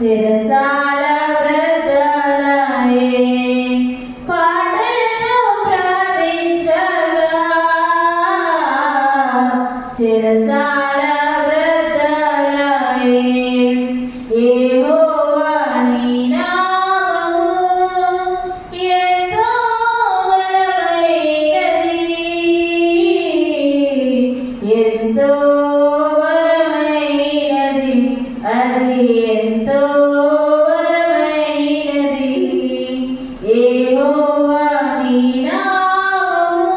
చిరసాల వ్రతాలయే పాటలతో ప్రార్థించగా చిరసాల వ్రతాలయే యెహోవా నీ నామము ఎంతో బలమైనది ఎంతో బలమైనది అది ఎంతో బలమైనది యెహోవా నీ నామము.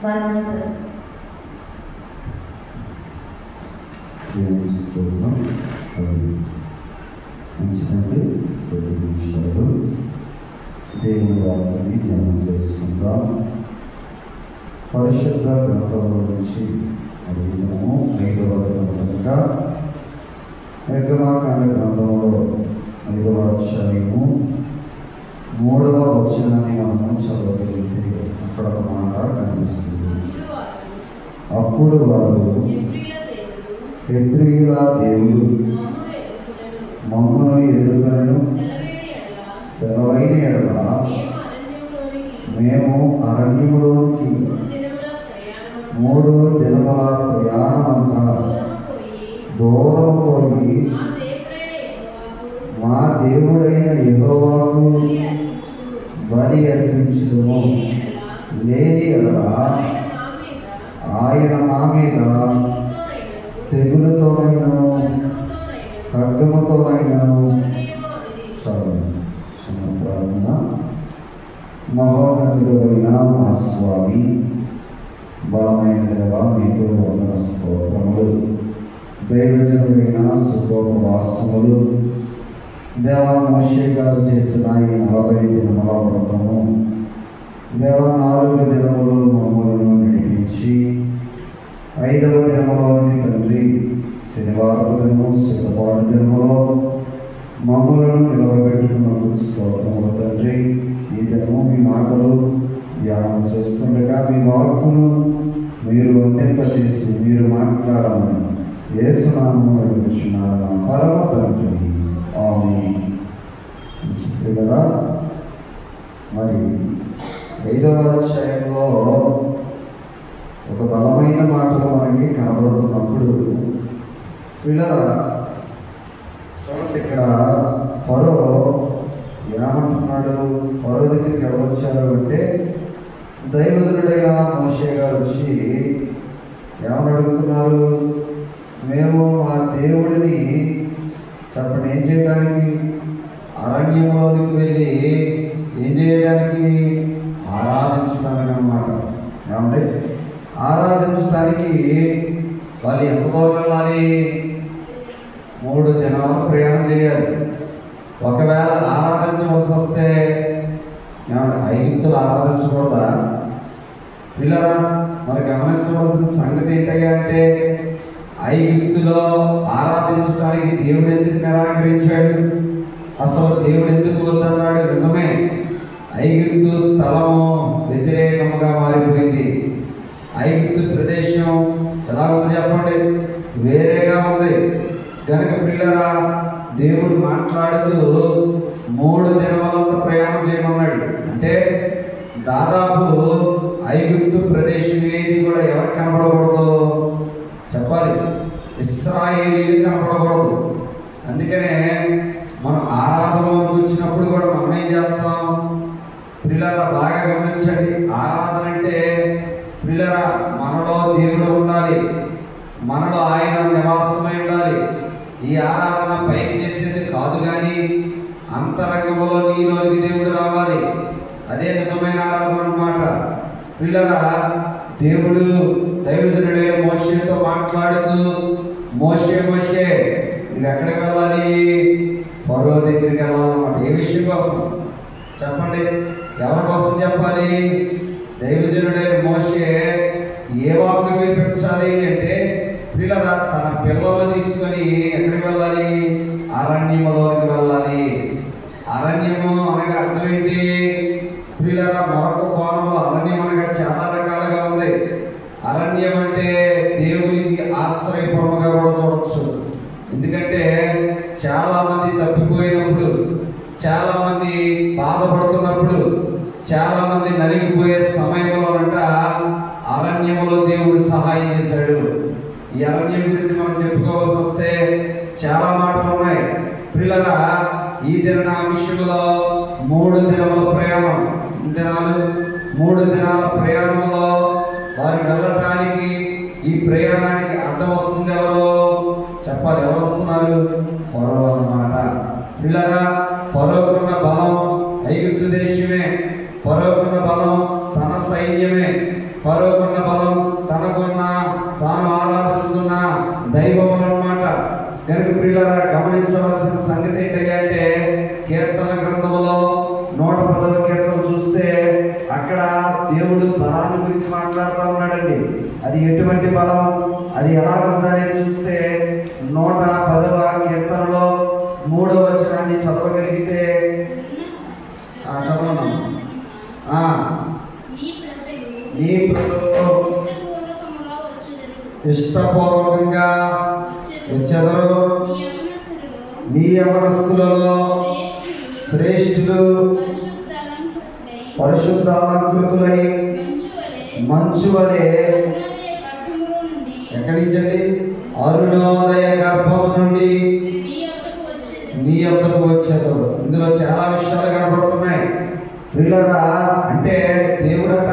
వందనాలు. దేవుని స్తోత్రం. మంచిదండి. 5 నిమిషాలు దేవుని వాక్యాన్ని ధ్యానం చేసుకుందాం. పరిశుద్ధ గ్రంథంలో నుంచి అడిగినాము 5వ దినం కనుక నిర్గమాకాండ గ్రంథంలో 5వ అధ్యాయము 3వ వచనాన్ని మనము చదవగలిగితే అక్కడ ఒక మాట కనిపిస్తుంది. అప్పుడు వారు హెబ్రీయుల దేవుడు మమ్మును ఎదుర్కొనను సెలవైన ఎడల మేము అరణ్యములోనికి 3 దినముల ప్రయాణమంతా దూరం పోయి మా దేవుడైన యెహోవాకు బలి అర్పించుము. లేని ఎడల ఆయన మా మీద తెగులతోనైనను ఖడ్గముతోనైనను చాలు. ప్రార్థన. మహోన్నతుడైన మా స్వామి, బలమైన దేవ, మీకు వందన స్తోత్రములు. దైవజనుడైన సుఖోపవాసములు దేవ, మోషే గారు చేసిన ఈ 40 దినముల వ్రతము దేవ 4 దినములు మమ్మలను నడిపించి 5వ దినములోని తండ్రి శనివారం దినము సిద్ధపాటు దినములో మమ్మలను నిలవబెట్టుకున్నందుకు స్తోత్రములు తండ్రి. ఈ దినము మీ మాటలు ధ్యానం చేస్తుండగా మీ వాక్కును మీరు అందింపచేసి మీరు మాట్లాడమని యేసు నామమున అడుగుచున్నారు నా పరమ తండ్రి. ఆమేన్. చిత్రులరా, మరి 5వ అధ్యాయంలో ఒక బలమైన మాటలు మనకి కనబడుతున్నప్పుడు పిల్లరా చూడండి, ఇక్కడ ఫరో ఏమంటున్నాడు? ఫరో దగ్గరికి ఎవరు వచ్చారు అంటే దైవజనుడైన మోషే గారు వచ్చి ఏమని అడుగుతున్నారు? మేము మా దేవుడిని చెప్పండి ఏం చేయడానికి? అరణ్యంలోనికి వెళ్ళి ఏం చేయడానికి? ఆరాధించడానికి అన్నమాట. ఏమంటే ఆరాధించడానికి వాళ్ళు ఎంత దూరం వెళ్ళాలి? 3 దినాల ప్రయాణం చేయాలి. ఒకవేళ ఆరాధించవలసి వస్తే ఏమంటే ఐగుప్తులు ఆరాధించకూడదా? పిల్లరా, మరి గమనించవలసిన సంగతి ఏంటయ్యా అంటే ఐగుప్తులో ఆరాధించడానికి దేవుడు ఎందుకు నిరాకరించాడు? అసలు దేవుడు ఎందుకు వద్దన్నాడు? నిజమే, ఐగుప్తు స్థలము వ్యతిరేకముగా మారిపోయింది. ఐగుప్తు ప్రదేశం ఎలా ఉంది చెప్పండి? వేరేగా ఉంది. కనుక పిల్లరా, దేవుడు మాట్లాడుతూ 3 దినములంత ప్రయాణం చేయమన్నాడు. అంటే దాదాపు ఐగుప్తు ప్రదేశం ఏది కూడా ఎవరికి కనపడకూడదు చెప్పాలి? ఇశ్రాయేలీలు కనపడకూడదు. అందుకనే మనం ఆరాధనలోకి వచ్చినప్పుడు కూడా మనం ఏం చేస్తాం? పిల్లల బాగా గమనించండి. ఆరాధన అంటే పిల్లల మనలో దేవుడు ఉండాలి, మనలో ఆయన నివాసమై ఉండాలి. ఈ ఆరాధన పైకి చేసేది కాదు, కానీ అంతరంగంలో నీలోనికి దేవుడు రావాలి. అదే నిజమైన ఆరాధన అన్నమాట. పిల్లల దేవుడు దైవజనుడైన మోషేతో మాట్లాడుతూ మోషే మోషే నువ్వు ఎక్కడికి వెళ్ళాలి? ఫరో దగ్గరికి వెళ్ళాలన్నమాట. ఏ విషయం కోసం చెప్పండి? ఎవరి కోసం చెప్పాలి? దైవజనుడైన మోషే ఏ వాక్కు వినిపించాలి అంటే పిల్లల తన పిల్లలు తీసుకొని ఎక్కడికి వెళ్ళాలి? అరణ్యములోనికి వెళ్ళాలి. అరణ్యము అనగా అర్థం ఏంటి? పిల్లల మరొక కోణంలో అరణ్యం అనగా చాలా రకాలుగా ఉంది. అరణ్యం అంటే దేవునికి ఆశ్రయపురముగా కూడా చూడవచ్చు. ఎందుకంటే చాలా మంది తప్పిపోయినప్పుడు, చాలా మంది బాధపడుతున్నప్పుడు, చాలా మంది నలిగిపోయే సమయంలోనంట అరణ్యములో దేవుడు సహాయం చేశాడు. ఈ అరణ్యం గురించి మనం చెప్పుకోవాల్సి వస్తే చాలా మాటలు ఉన్నాయి. పిల్లల ఈ దిన విషయంలో 3 దినముల ప్రయాణం, 3 దినాల ప్రయాణంలో వారు వెళ్ళటానికి, ఈ ప్రయాణానికి అడ్డం వస్తుంది ఎవరు చెప్పాలి? ఎవరు వస్తున్నారు? ఫరో అన్నమాట. పిల్లగా ఫరోకున్న బలం ఐగుప్తు దేశమే, ఫరోకున్న బలం తన సైన్యమే, ఫరోకున్న బలం తనకున్న తాను ఆరాధిస్తున్న దైవం అన్నమాట. కనుక పిల్లగా గమనించవలసిన సంగతి ఏంటంటే కీర్తన గ్రంథంలో 110వ కీర్తన చూస్తే అక్కడ దేవుడు బలాన్ని గురించి మాట్లాడుతూ ఉన్నాడండి. అది ఎటువంటి బలం, అది ఎలా ఉందని చూస్తే 110వ కీర్తనలో 3వ వచనాన్ని చదవగలిగితే చదవను. నీ ప్రజలు ఇష్టపూర్వకంగా వచ్చెదరు, నీ యవనస్తులలో శ్రేష్ఠులు పరిశుద్ధాలంకృతులై మంచు వలె ఎక్కడి నుంచండి? అరుణోదయ గర్భము నుండి నీ యొద్దకు వచ్చేదరు. ఇందులో చాలా విషయాలు కనబడుతున్నాయి. పిల్లగా అంటే దేవుడట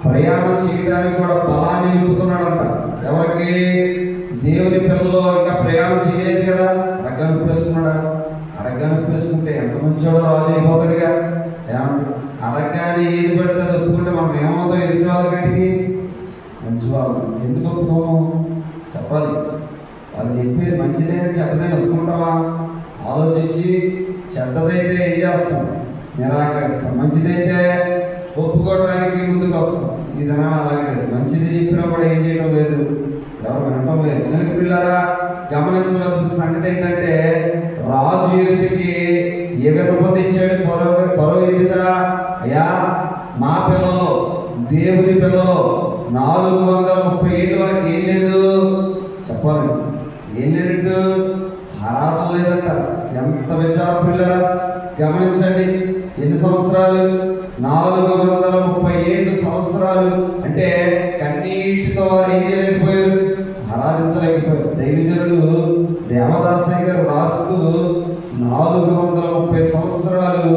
ప్రయాణం చేయడానికి కూడా బలాన్ని నింపుతున్నాడంట. ఎవరికి? దేవుని పిల్లలు ఇంకా ప్రయాణం చేయలేదు కదా, అడగ్గా నొప్పేస్తున్నాడా? అడగ్గా నొప్పేసుకుంటే ఎంత మంచోడో రాజు అయిపోతాడుగా. అడగ్గానే ఏది పడితే అది ఒప్పుకుంటే మనం ఏమవుతాం? ఎదుటి వాళ్ళ కంటికి మంచివాళ్ళు. ఎందుకు ఒప్పుకోము చెప్పాలి? వాళ్ళు చెప్పేది మంచిదైనా చెడ్డదైనా ఒప్పుకుంటావా? ఆలోచించి చెడ్డదైతే ఏం చేస్తాం? నిరాకరిస్తాం. మంచిదైతే ఒప్పుకోవడానికి ముందుకు వస్తాం. ఈ దినాలు అలాగే మంచిది చెప్పినా కూడా ఏం చేయడం లేదు, ఎవరు వినటం లేదు. కనుక పిల్లరా గమనించవలసిన సంగతి ఏంటంటే రాజు ఎదుటికి ఏ వినపొందించాడు? ఫరో ఎదుట, అయ్యా మా పిల్లలు, దేవుని పిల్లలు 430 ఏళ్ళ వరకు ఏం లేదు చెప్పాలి. ఏం లేనట్టు ఆరాధన లేదంట. ఎంత విచారం పిల్లరా గమనించండి. ఎన్ని సంవత్సరాలు? 437 సంవత్సరాలు. అంటే కన్నీటితో వారు ఏం చేయలేకపోయారు? ఆరాధించలేకపోయారు. దైవజనుడు దేవదాసయ్య గారు రాస్తూ 430 సంవత్సరాలు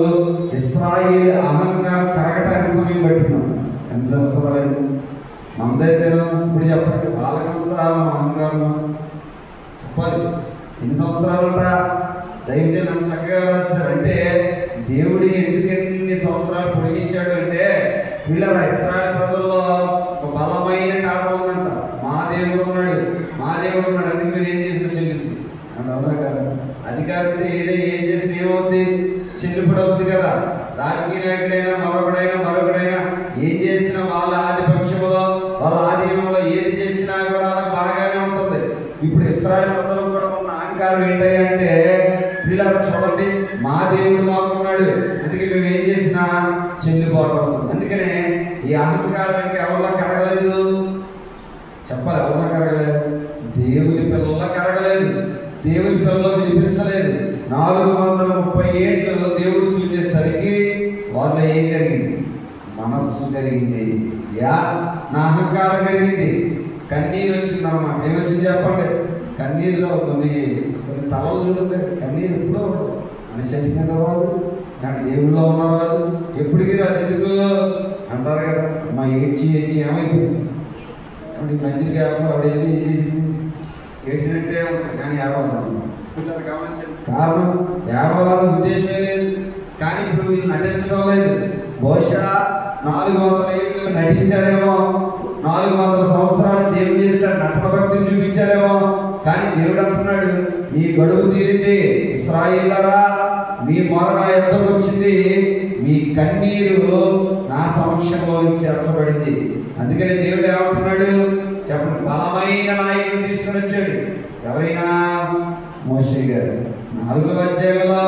ఇశ్రాయేలు అహంకారం కరగటానికి సమయం పట్టినాడు. ఎంత సంవత్సరాలు? మనదైతేనో ఇప్పుడు చెప్పండి, వాళ్ళకంతా అహంకారం చెప్పాలి. ఎన్ని సంవత్సరాలుంట? దైవజనులు అంత చక్కగా రాశారు. అంటే దేవుడు ఎందుకు ఎన్ని సంవత్సరాలు పొడిగించాడు అంటే వీళ్ళ ఇశ్రాయేలు ప్రజల్లో ఒక బలమైన కారణం ఉందంట. మా దేవుడు ఉన్నాడు, మా దేవుడు ఉన్నాడు, అందుకు మీరు ఏం చేసినా చెల్లింది అంటే అవునా కదా? అధికారం ఏం చేసినా ఏమవుద్ది? చెల్లిపడి అవుతుంది కదా. రాజకీయ నాయకుడైనా మరొకడైనా ఏం చేసినా వాళ్ళ ఆధిపత్యంలో, వాళ్ళ ఆధీనంలో ఏది చేసినా కూడా అలా బాగానే ఉంటుంది. ఇప్పుడు ఇశ్రాయేలు ప్రజలు కూడా ఉన్న అహంకారం ఏంటంటే వీళ్ళ చూడండి, మా దేవుడు మాకున్నాడు, అందుకే మేము ఏం చేసినా చెల్లిపోవటం అవుతుంది. అందుకనే ఈ అహంకారం ఇంకా ఎవరిలో కరగలేదు చెప్పాలి? ఎవరిలో కరగలేదు? దేవుని పిల్లల్లో కరగలేదు, దేవుని పిల్లల్లో వినిపించలేదు. 430 ఏళ్ళు దేవుడు చూసేసరికి వాళ్ళు ఏం జరిగింది? మనస్సు కలిగింది, నా అహంకారం కలిగింది, కన్నీరు వచ్చింది అనమాట. ఏమొచ్చింది చెప్పండి? కన్నీరులో కొన్ని తలలు చూడండి. కన్నీరు ఎప్పుడో అని చనిపోయిన రాదు, కానీ దేవుళ్ళో ఉన్న రాదు, ఎప్పటికీ రాదు. ఎందుకు అంటారు కదా, మా ఏడ్చి ఏమైపోయింది మంచిది కాకుండా ఆవిడ ఏం చేసింది? ఏడ్చినట్టే ఉంటుంది కానీ ఏడవద్దాం. గమనించండి, కారణం ఏడవాలన్న ఉద్దేశమే లేదు, కానీ ఇప్పుడు వీళ్ళు నటించడం లేదు. బహుశా 400 ఏళ్ళు నటించారేమో, 400 సంవత్సరాలు దేవుని ఎదుట నటన భక్తిని చూపించారేమో. కానీ దేవుడు అంటున్నాడు, నీ గడువు తీరింది ఇశ్రాయేలురా, మీ మొర నా యొద్దకు వచ్చింది, మీ కన్నీరు నా సమక్షంలో చేర్చబడింది. అందుకని దేవుడు ఏమంటున్నాడు చెప్పండి? బలమైన నాయకుడిని తీసుకుని వచ్చాడు. ఎవరైనా? మోషే గారు. 4వ అధ్యాయంలో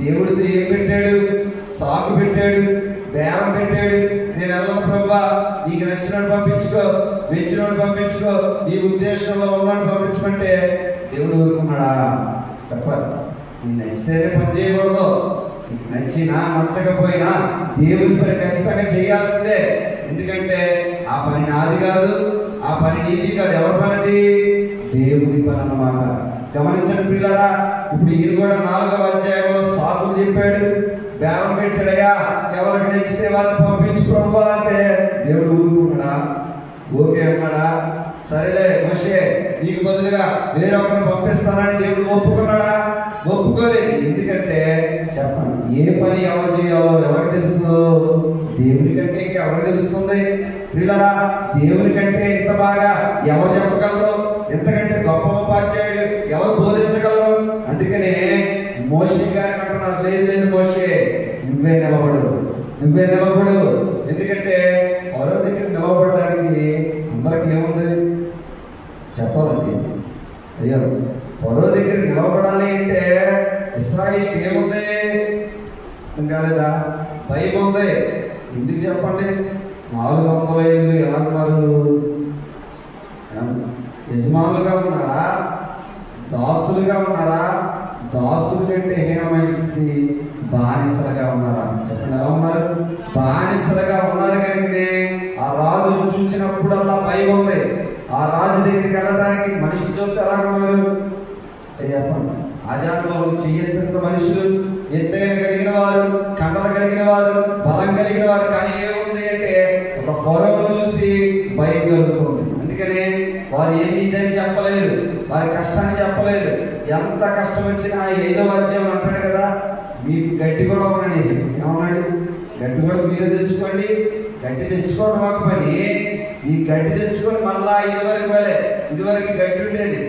దేవుడితో ఏం పెట్టాడు? సాకు పెట్టాడు, బేరం పెట్టాడు. నేను వెళ్ళను ప్రభువా, నీకు నచ్చినోడు పంపించుకో, మెచ్చినోడు పంపించుకో, నీ ఉద్దేశంలో ఉన్నాడు పంపించమంటే దేవుడు ఊరుకున్నాడా? చెప్పాలి. నీకు నచ్చితేనే పని చేయకూడదు, నీకు నచ్చినా నచ్చకపోయినా దేవుని పని ఖచ్చితంగా చేయాల్సిందే. ఎందుకంటే ఆ పని నాది కాదు, ఆ పని నీది కాదు. ఎవరి పనిది? దేవుని పని అన్నమాట. గమనించండి పిల్లరా, ఇప్పుడు ఈయన కూడా 4వ అధ్యాయంలో సాకులు చెప్పాడు, బేరం పెట్టాడయ్యా, ఎవరికి నచ్చితే వాళ్ళని పంపించు ప్రభువా అంటే దేవుడు ఊరుకున్నాడా? ఓకే అన్నాడా? సరేలే మోషే, నీకు బదులుగా వేరొకరిని పంపిస్తానని దేవుడు ఒప్పుకున్నాడా? ఒప్పుకోలేదు. ఎందుకంటే చెప్పండి, ఏ పని ఎవరు చేయాలో ఎవరికి తెలుసు? దేవుని కంటే ఇంకెవరికి తెలుస్తుంది? పిల్లరా, దేవుని కంటే ఇంత బాగా ఎవరు చెప్పగలరు? ఎంతకంటే గొప్ప ఉపాధ్యాయుడు ఎవరు బోధించగలరు? అందుకనే మోషే గారిని అంటున్నారు, లేదు లేదు మోషే, నువ్వే నిలబడు, నువ్వే నిలబడు. ఎందుకంటే ఫరో దగ్గర నిలబడడానికి అందరికి ఏముంది చెప్పాలండి? అయ్యో, ఫరో దగ్గర నిలబడాలి అంటే ఇశ్రాయేలుకి ఏముంది? కాలేదా? భయం ఉంది. ఎందుకు చెప్పండి? 400 ఏళ్ళు ఎలా ఉన్నారు? యజమానులుగా ఉన్నారా? దాసులుగా ఉన్నారా? దాసులు కంటే హీనమైన స్థితి బానిసలుగా ఉన్నారా? చెప్పండి, ఎలా ఉన్నారు? బానిసలుగా ఉన్నారు. కనుకనే ఆ రాజు చూసినప్పుడల్లా భయం ఉంది. ఆ రాజు దగ్గరికి వెళ్ళడానికి మనిషి చూస్తే ఎలా ఉన్నారు? చెప్పండి, ఆజానుభవం చెయ్యంత మనుషులు, ఎత్తైన కలిగిన వారు, కండలు కలిగిన వారు, బలం కలిగిన వారు. కానీ ఏముంది అంటే ఒక ఫరోను చూసి భయం కలుగుతుంది. అందుకనే వారు ఎన్నిదని చెప్పలేరు, వారి కష్టాన్ని చెప్పలేరు. ఎంత కష్టం వచ్చినా 5వ అధ్యాయం అంటాడు కదా, మీకు గడ్డి కూడా ఉన్నాడు. ఏమన్నాడు? గడ్డి కూడా మీరే తెచ్చుకోండి. గడ్డి తెచ్చుకోవడం ఒక పని, ఈ గడ్డి తెచ్చుకొని మళ్ళా ఇదివరకు గడ్డి ఉండేది.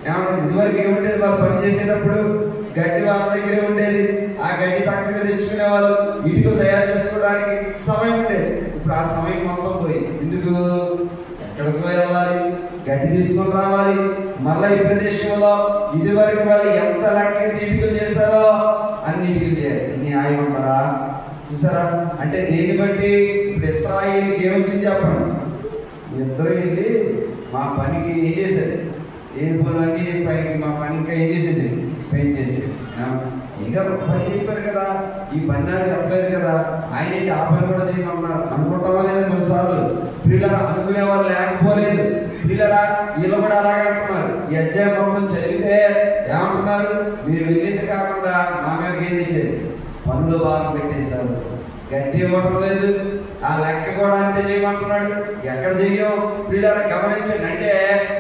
ఏమన్నా ఇదివరకు ఏముండేది? వాళ్ళు పని చేసేటప్పుడు గడ్డి వాళ్ళ దగ్గరే ఉండేది. ఆ గడ్డి తక్కువగా తెచ్చుకునేవాళ్ళు. ఇటుకలు తయారు చేసుకోవడానికి సమయం ఉండేది. ఇప్పుడు ఆ సమయం మొత్తం పోయి, ఎందుకు? ఎక్కడికి వెళ్ళాలి? గడ్డి తీసుకొని రావాలి. మళ్ళీ ఈ ప్రదేశంలో ఇదివరకు వాళ్ళు ఎంత లెక్కగా ఇటుకలు చేశారో అన్ని ఇటుకలు చేయాలి. న్యాయం అంటారా? చూసారా? అంటే దేన్ని బట్టి? ఇప్పుడు ఇశ్రాయేలుకి ఏమొచ్చింది చెప్పండి. ఇద్దరు వెళ్ళి మా పనికి ఏం చేశారు? దేని పోలన్నీ పైకి మా పని ఇంకా ఏం చేసేది? పెంచేసేది. ఇంకా పని చెప్పారు కదా, ఈ పని నాకు చెప్పలేదు కదా, ఆయన ఏంటి ఆ పని కూడా చేయమన్నారు అనుకుంటామా లేదు? కొన్నిసార్లు పిల్లలు అనుకునేవారు లేకపోలేదు. పిల్లరా, వీళ్ళు కూడా అలాగే అంటున్నారు. ఈ అధ్యాయం మొత్తం చదివితే ఏమంటున్నారు? మీరు వెళ్ళింది కాకుండా మా మీద ఏం తెచ్చారు? పనులు బాగా పెట్టేశారు. గడ్డి ఇవ్వడం లేదు. ఆ లెక్క కూడా అంతే చేయమంటున్నాడు. ఎక్కడ చెయ్యం? పిల్లలు గమనించండి. అంటే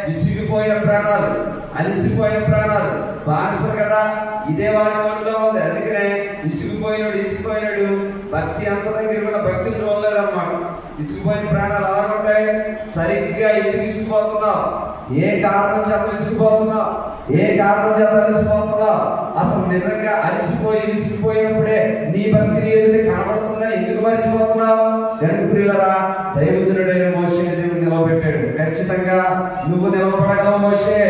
విసిగిపోయిన ప్రాణాలు, అలిసిపోయిన ప్రాణాలు, బానిసలు కదా, ఇదే వారి నోట్లో ఉంది. అందుకనే ఇసిగిపోయినాడు భక్తి అంత దగ్గర కూడా భక్తిని చూడలేడు అన్నమాట. విసిగిపోయిన ప్రాణాలు అలా ఉంటాయి. సరిగ్గా ఎందుకు విసిగిపోతున్నావు? ఏ కారణం చేత విసిగిపోతున్నావు? ఏ కారణం చేత అలసిపోతున్నావు? అసలు నిజంగా అలసిపోయి విసిగిపోయినప్పుడే నీ భక్తిని ఎదురు కనబడుతుందని ఎందుకు మర్చిపోతున్నావు? వెనక ప్రియులరా, దైవజనుడైన మోషేని దేవుడు నిలవబెట్టాడు. ఖచ్చితంగా నువ్వు నిలవబడగలవు మోషే.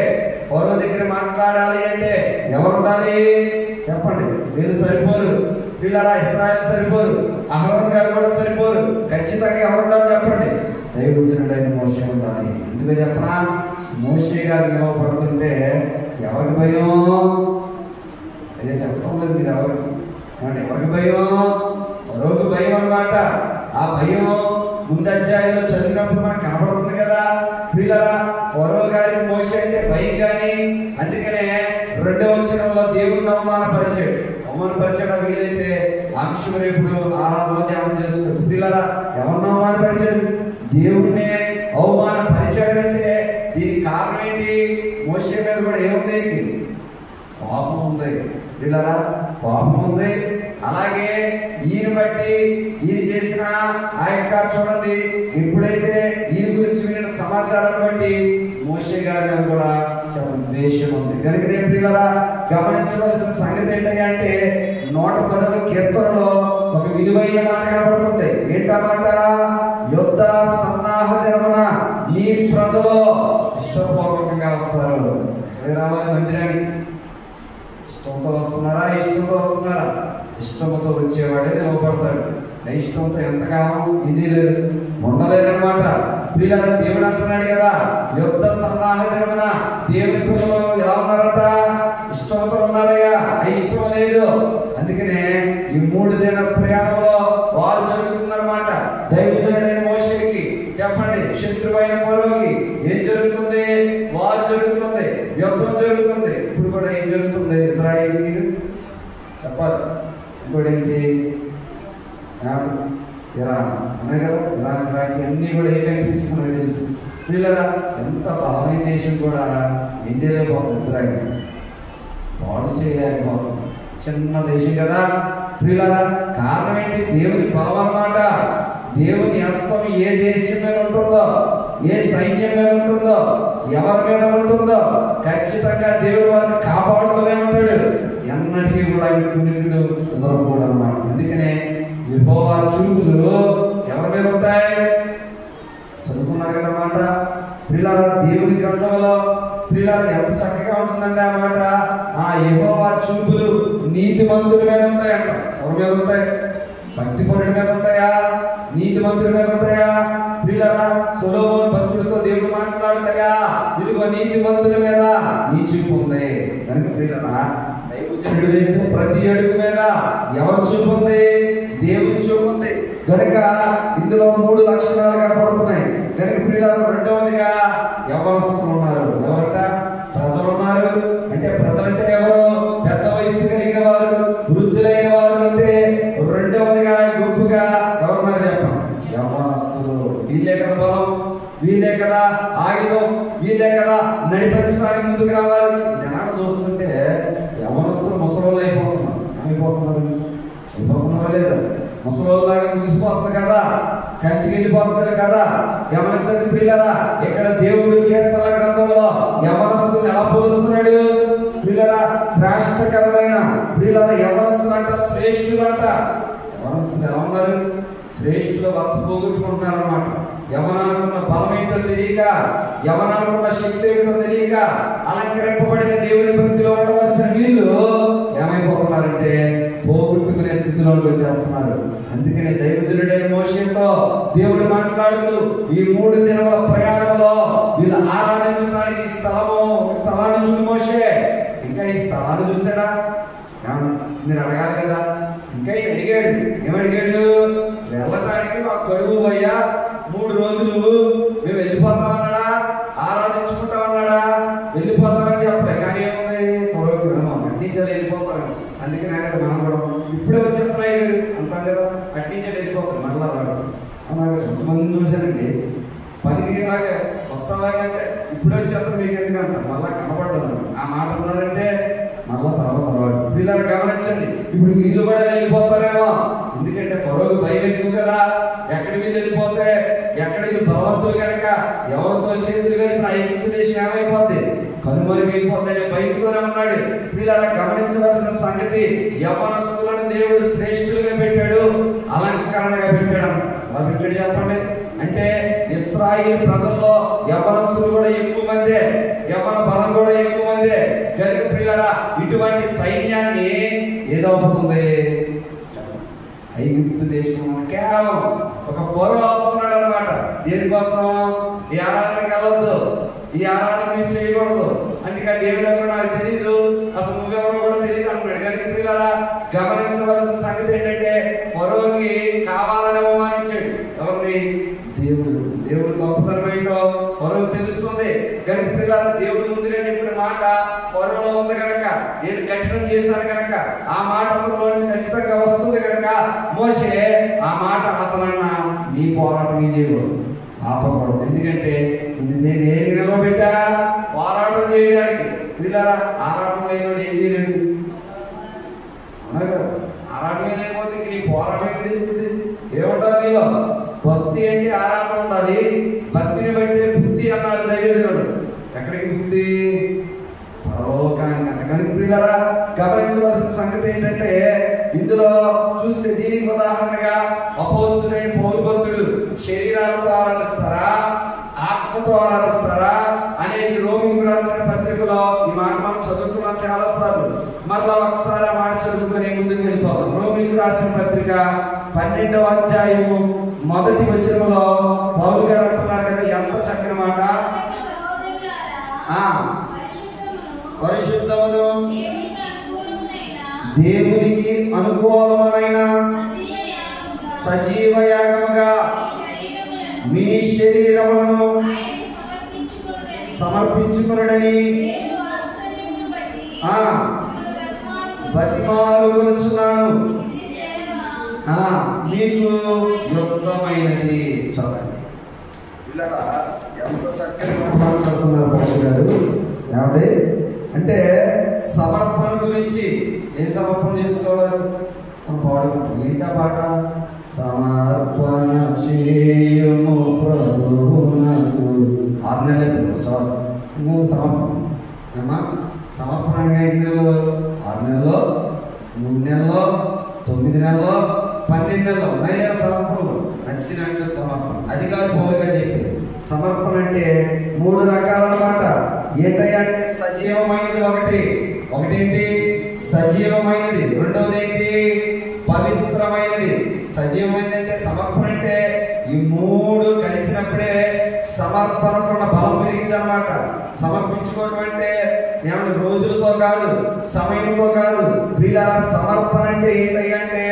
ఫరో దగ్గర మాట్లాడాలి అంటే ఎవరు ఉండాలి చెప్పండి? వీళ్ళు సరిపోరు పిల్లరా, ఇశ్రాయేలు సరిపోరు, అహరోను గారు కూడా సరిపోరు. ఖచ్చితంగా ఎవరు ఉండాలి చెప్పండి? దైవజనుడైన మోషే ఉండాలి. ఎందుకు చెప్పనా? మోషే గారు నిలవబడుతుంటే ఎవరికి భయం? అదే చెప్పడం లేదు మీరు ఎవరికి. ఎవరికి భయం? ఫరోకి భయం అన్నమాట. ఆ భయం ముందు అధ్యాయంలో చదివినప్పుడు మనకు కనబడుతుంది కదా పిల్లరా. ఫరో గారికి మోషే అంటే భయం. కానీ అందుకనే 2వ వచనంలో దేవుణ్ణి అవమానపరిచాడు. వీలైతే అంశం రేపుడు ఆరాధన ధ్యానం చేసుకోండి పిల్లరా. ఎవరిని అవమానపరిచాడు? దేవుణ్ణే అవమానపరిచాడంటే దీనికి కారణం ఏంటి? మోషే మీద కూడా ఏముంది? కోపం ఉంది పిల్లరా, కోపం ఉంది. అలాగే ఈయన బట్టి ఈయన చేసిన ఆ యొక్క చూడండి, ఎప్పుడైతే ఈయన గురించి విన్న సమాచారాన్ని బట్టి మోషే గారి మీద కూడా ద్వేషం ఉంది. కనుక పిల్లరా, గమనించవలసిన సంగతి ఏంటంటే 110వ కీర్తనలో ఒక విలువైన మాట కనబడుతుంది. ఏంటన్నమాట? యుద్ధ సన్నాహ దినమున నీ ప్రజలు ఇష్టపూర్వకంగా వస్తారు. ఎక్కడికి రావాలి? మందిరానికి. ఇష్టంతో వస్తున్నారా? ఇష్టంతో వచ్చేవాడే నిలవబడతాడు. ఇష్టంతో ఎంతకాలం ఉండలేరన్నమాట. పిల్లలు దేవుడు అంటున్నాడు కదా, యుద్ధ సన్నాహ దినమున దేవుని పిల్లలు ఎలా ఉన్నారట? ఇష్టంతో ఉన్నారా? ఇజ్రాయిల్ చెప్పాలి. ఇంకోటి ఏంటి? ఇరాన్ అనే కదా, ఇరాక్ అన్నీ కూడా ఏ కంట్రీస్ మనకు తెలుసు. పిల్లరా ఎంత బలమైన దేశం కూడా ఏం చేయలేకపోతుంది. ఇజ్రాయిల్ పాడు చేయలేకపోతుంది. చిన్న దేశం కదా పిల్లరా. కారణం ఏంటి? దేవుని బలం అన్నమాట. దేవుని హస్తం ఏ దేశం మీద ఉంటుందో, ఏ సైన్యం మీద ఉంటుందో, ఎవరి మీద ఉంటుందో ఖచ్చితంగా దేవుడు వారిని కాపాడుతూనే ఉంటాడు. ఎన్నటికీ కూడా కునికుడు కుదరకూడదు అన్నమాట. అందుకనే యెహోవా చూపులు ఎవరి మీద ఉంటాయి? చదువుకున్నారు కదన్నమాట పిల్లల. దేవుని గ్రంథంలో పిల్లలు ఎంత చక్కగా ఉంటుందండి ఆ మాట. ఆ యెహోవా చూపులు నీతిమంతుడి మీద ఉంటాయంట. ఎవరి మీద ఉంటాయి? భక్తిపరుడి మీద ఉంటాయా? నీతిమంతుడి మీద ఉంటాయా? పిల్లల సొలొమోను భక్తుడితో దేవుడు మాట్లాడతాయా? ఇదిగో నీతిమంతుడి మీద నీ చూపు ఉంది. కనుక పిల్లల దైవజనుడు వేసిన ప్రతి అడుగు మీద ఎవరు చూపు ఉంది? దేవుని చూపు ఉంది. కనుక ఇందులో 3 లక్షణాలు కనపడుతున్నాయి. కనుక పిల్లలు రెండవదిగా యవ్వనస్తులు ఉన్నారు. ఎవరంట? ప్రజలు ఉన్నారు. అంటే ప్రజలంటే ఎవరు? పెద్ద వయసు కలిగిన వారు, వృద్ధులైన వారు. అంటే రెండవదిగా గుంపుగా ఎవరున్నారు చెప్పండి? యవ్వనస్తులు. వీళ్ళే కదా బలం, వీళ్ళే కదా ఆయుధం, వీళ్ళే కదా నడిపించడానికి ముందుకు రావాలి. జనాలు చూస్తుంటే యవ్వనస్తులు ముసలోళ్ళు అయిపోతున్నారు. అయిపోతున్నారా లేదా? ముసలోళ్ళలాగా ముగిసిపోతుంది కదా, కంచికి వెళ్ళిపోతుంది కదా. గమనించండి పిల్లరా, ఇక్కడ దేవుడు కీర్తనల గ్రంథంలో యవ్వనస్తులు ఎలా పోలుస్తున్నాడు? పిల్లరా శ్రేష్టకరమైన పిల్లల యవ్వనస్తులు అంట, శ్రేష్ఠులు అంట. యవ్వనస్తులు ఎలా ఉన్నారు? శ్రేష్ఠులు వరుస పోగొట్టుకుంటున్నారు అన్నమాట. యవ్వనానుకున్న బలం ఏంటో తెలియక, యవ్వనానుకున్న శక్తి ఏంటో తెలియక అలంకరింపబడిన దేవుని భక్తిలో ఉండవలసిన వీళ్ళు ఏమైపోతున్నారంటే పోగొట్టుకునే స్థితిలోకి వచ్చేస్తున్నారు. అందుకనే దైవజనుడైన మోషేతో దేవుడు మాట్లాడుతూ ఈ 3 దినముల ప్రయాణంలో వీళ్ళు ఆరాధించడానికి స్థలాన్ని చూడు మోషే. ఇంకా ఈ స్థలాన్ని చూసాడా? మీరు అడగాలి కదా. ఇంకా అడిగాడు. ఏమడిగాడు? వెళ్ళటానికి మాకు గడువు అయ్యా, 3 రోజులు మేము వెళ్ళిపోతామన్నాడా? ఆరాధించుకుంటామన్నాడా? వెళ్ళిపోతామని చెప్పలే. కానీ ఏముంది? అట్టించాలి వెళ్ళిపోతాం. అందుకనే కదా మనం కూడా ఇప్పుడే వచ్చేస్తున్నాయి అంటాం కదా, అట్టించాలి వెళ్ళిపోతాం మళ్ళా రాడు. అవునా కదా? ఎంతమందిని చూశానండి పనికి ఇలాగే వస్తావా అంటే ఇప్పుడే వచ్చేస్తాం మీకు ఎందుకంటారు. మళ్ళా కనపడ్డాను ఆ మాట ఉన్నారంటే మళ్ళా తర్వాత రాడు. పిల్లలు గమనించండి, ఇప్పుడు వీళ్ళు కూడా వెళ్ళిపోతారేమో. ఎందుకంటే పొరవకు భయం ఎక్కువ కదా. ఎక్కడికి వీళ్ళు వెళ్ళిపోతే ఎక్కడ వీళ్ళు బలవంతులు కనుక ఎవరితో చేతులు కలిపిన ఐగుప్తు దేశం ఏమైపోద్ది? కనుమరుగు అయిపోద్దని భయంతోనే ఉన్నాడు. పిల్లలు గమనించవలసిన సంగతి, యవ్వనస్తులను దేవుడు శ్రేష్ఠులుగా పెట్టాడు, అలంకరణగా పెట్టాడు. అలా పెట్టాడు చెప్పండి. అంటే ఇశ్రాయేలు ప్రజల్లో యవ్వనస్తులు కూడా ఎక్కువ మందే, యవ్వన బలం కూడా ఎక్కువ మందే. కనుక పిల్లరా ఇటువంటి సైన్యాన్ని ఏదవుతుంది? ఐగుప్తు దేశం కేవలం ఒక పొరవ అవుతున్నాడు అనమాట. దేనికోసం? ఈ ఆరాధనకి వెళ్ళొద్దు, ఈ ఆరాధన మీరు చేయకూడదు. అందుకని దేవుడు ఎవరో నాకు తెలియదు, అసలు నువ్వెవరో కూడా తెలియదు అంటున్నాడు. కనుక పిల్లరా గమనించవలసిన సంగతి ఏంటంటే పొరవకి కావాలని అవమానించాడు. ఎవరిని? దేవుడు. దేవుడు గొప్పతనం ఏంటో పొరవకు తెలుస్తుంది. కనుక పిల్లలు దేవుడు ముందుగా చెప్పిన మాట పొరవలో ఉంది కనుక, నేను కఠినం చేశాను కనుక ఆ మాట అతనిలోంచి ఖచ్చితంగా వస్తుంది కనుక మోషే ఆ మాట అతనన్నా నీ పోరాటం ఏం చేయకూడదు, ఆపకూడదు. ఎందుకంటే నేను ఏమి నిలబెట్టా? పోరాటం చేయడానికి. పిల్లరా ఆరాటం లేనివాడు ఏం చేయలేడు. అవునా? ఆరాటమే లేకపోతే ఇంక నీ పోరాటం ఏం తెలుస్తుంది? ఏముంటారు నీలో? భక్తి అంటే ఆరాటం ఉండాలి. భక్తిని బట్టి బుద్ధి అన్నారు దైవజనుడు. ఎక్కడికి బుద్ధి? పరలోకానికి అంట. కనుక పిల్లరా గమనించవలసిన సంగతి ఏంటంటే ఇందులో చూస్తే దీనికి ఉదాహరణగా అపోస్తులైన పౌలు భక్తుడు శరీరాలతో ఆరాధిస్తారా, ఆత్మతో ఆరాధిస్తారా అనేది రోమిలకు రాసిన పత్రికలో ఈ మాట మనం చదువుకున్నాం చాలా సార్లు. మరలా ఒకసారి ఆ మాట చదువుకొని ముందుకు వెళ్ళిపోతాం. రోమిలకు రాసిన పత్రిక 12వ అధ్యాయము 1వ వచనంలో పౌలు గారు అంటున్నారు కదా, ఎంత చక్కని మాట. పరిశుద్ధమును దేవునికి అనుకూలమైన సజీవ యాగముగా మీ శరీరములను సమర్పించుకొనుడని బతిమాలుకొనుచున్నాను, మీకు యుక్తమైనది. చూడండి ఇలా ఎంత చక్కగా మాట్లాడుతున్నారు పౌలు గారు. ఏమంటే అంటే సమర్పణ గురించి ఏం సమర్పణ చేసుకోవాలి మనం పాడుకుంటాం. ఏంటా పాట? సమర్పణ చేయము ప్రభువునకు. 6 నెలలు చాలు. సమర్పణ ఏమా సమర్పణ 5 నెలలు, 6 నెలలో, 3 నెలలో, 9 నెలలో, 12 నెలలో ఉన్నాయి సమర్పణలు. నచ్చినట్టు సమర్పణ. అది కాదు పౌలు గారు చెప్పేది. సమర్పణ అంటే 3 రకాలన్నమాట. ఏంటంటే సజీవమైనది ఒకటేంటి సజీవమైనది, రెండవది ఏంటి పవిత్రమైనది. సజీవమైనది అంటే సమర్పణ అంటే ఈ 3 కలిసినప్పుడే సమర్పణకున్న బలం పెరిగింది అన్నమాట. సమర్పించుకోవడం అంటే ఏమన్నా రోజులతో కాదు, సమయంతో కాదు. వీళ్ళ సమర్పణ అంటే ఏంటంటే